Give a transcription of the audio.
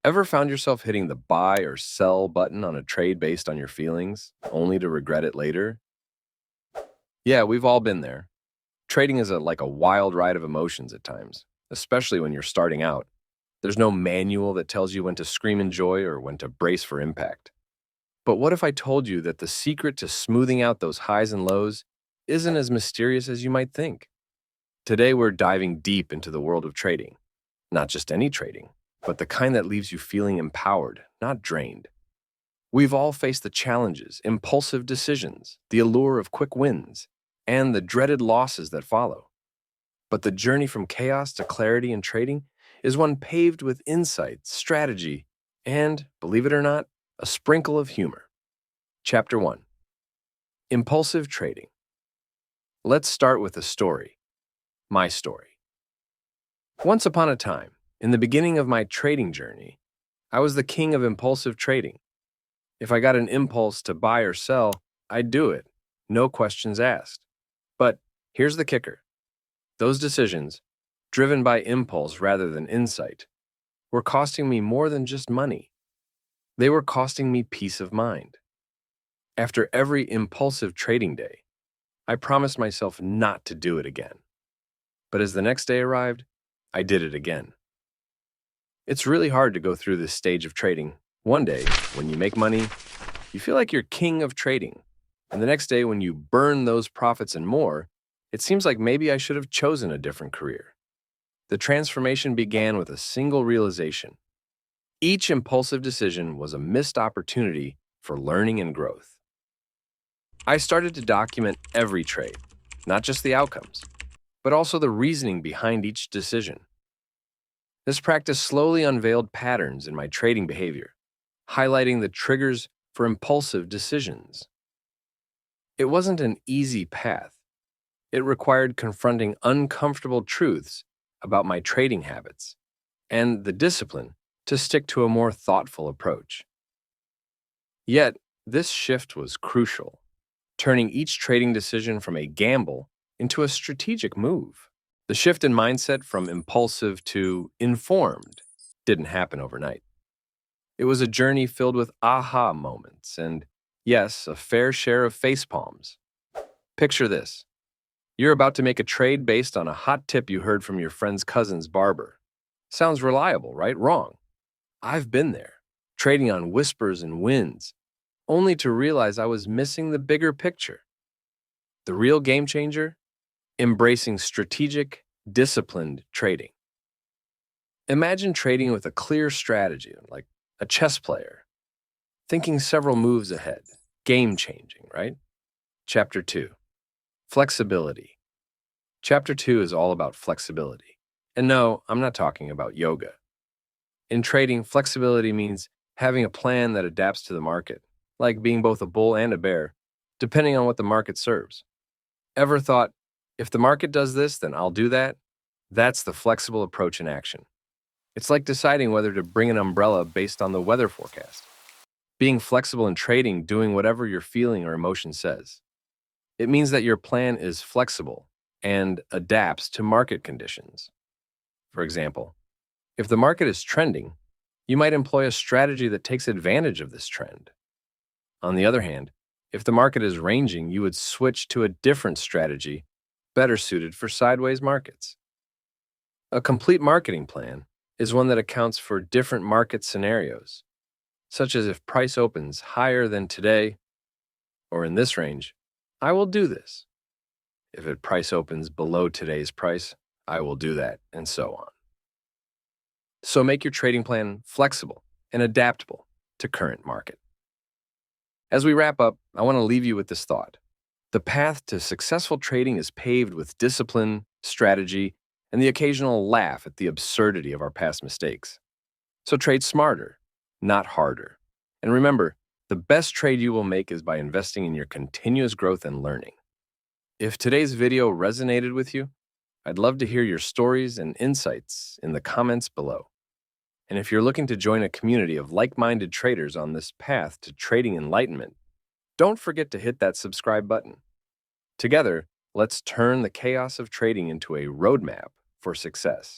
Ever found yourself hitting the buy or sell button on a trade based on your feelings, only to regret it later? Yeah, we've all been there. Trading is like a wild ride of emotions at times, especially when you're starting out. There's no manual that tells you when to scream in joy or when to brace for impact. But what if I told you that the secret to smoothing out those highs and lows isn't as mysterious as you might think? Today, we're diving deep into the world of trading. Not just any trading, but the kind that leaves you feeling empowered, not drained. We've all faced the challenges, impulsive decisions, the allure of quick wins, and the dreaded losses that follow. But the journey from chaos to clarity in trading is one paved with insight, strategy, and, believe it or not, a sprinkle of humor. Chapter 1: Impulsive Trading. Let's start with a story. My story. Once upon a time, in the beginning of my trading journey, I was the king of impulsive trading. If I got an impulse to buy or sell, I'd do it, no questions asked. But here's the kicker: those decisions, driven by impulse rather than insight, were costing me more than just money. They were costing me peace of mind. After every impulsive trading day, I promised myself not to do it again. But as the next day arrived, I did it again. It's really hard to go through this stage of trading. One day, when you make money, you feel like you're king of trading. And the next day, when you burn those profits and more, it seems like maybe I should have chosen a different career. The transformation began with a single realization. Each impulsive decision was a missed opportunity for learning and growth. I started to document every trade, not just the outcomes, but also the reasoning behind each decision. This practice slowly unveiled patterns in my trading behavior, highlighting the triggers for impulsive decisions. It wasn't an easy path. It required confronting uncomfortable truths about my trading habits and the discipline to stick to a more thoughtful approach. Yet, this shift was crucial, turning each trading decision from a gamble into a strategic move. The shift in mindset from impulsive to informed didn't happen overnight. It was a journey filled with aha moments and, yes, a fair share of facepalms. Picture this: you're about to make a trade based on a hot tip you heard from your friend's cousin's barber. Sounds reliable, right? Wrong. I've been there, trading on whispers and winds, only to realize I was missing the bigger picture. The real game changer? Embracing strategic, disciplined trading. Imagine trading with a clear strategy, like a chess player, thinking several moves ahead. Game changing, right? Chapter 2: Flexibility. Chapter 2 is all about flexibility. And no, I'm not talking about yoga. In trading, flexibility means having a plan that adapts to the market, like being both a bull and a bear, depending on what the market serves. Ever thought, if the market does this, then I'll do that? That's the flexible approach in action. It's like deciding whether to bring an umbrella based on the weather forecast. Being flexible in trading, doing whatever your feeling or emotion says. It means that your plan is flexible and adapts to market conditions. For example, if the market is trending, you might employ a strategy that takes advantage of this trend. On the other hand, if the market is ranging, you would switch to a different strategy better suited for sideways markets. A complete marketing plan is one that accounts for different market scenarios, such as if price opens higher than today, or in this range, I will do this. If price opens below today's price, I will do that, and so on. So make your trading plan flexible and adaptable to current market. As we wrap up, I want to leave you with this thought. The path to successful trading is paved with discipline, strategy, and the occasional laugh at the absurdity of our past mistakes. So trade smarter, not harder. And remember, the best trade you will make is by investing in your continuous growth and learning. If today's video resonated with you, I'd love to hear your stories and insights in the comments below. And if you're looking to join a community of like-minded traders on this path to trading enlightenment, don't forget to hit that subscribe button. Together, let's turn the chaos of trading into a roadmap for success.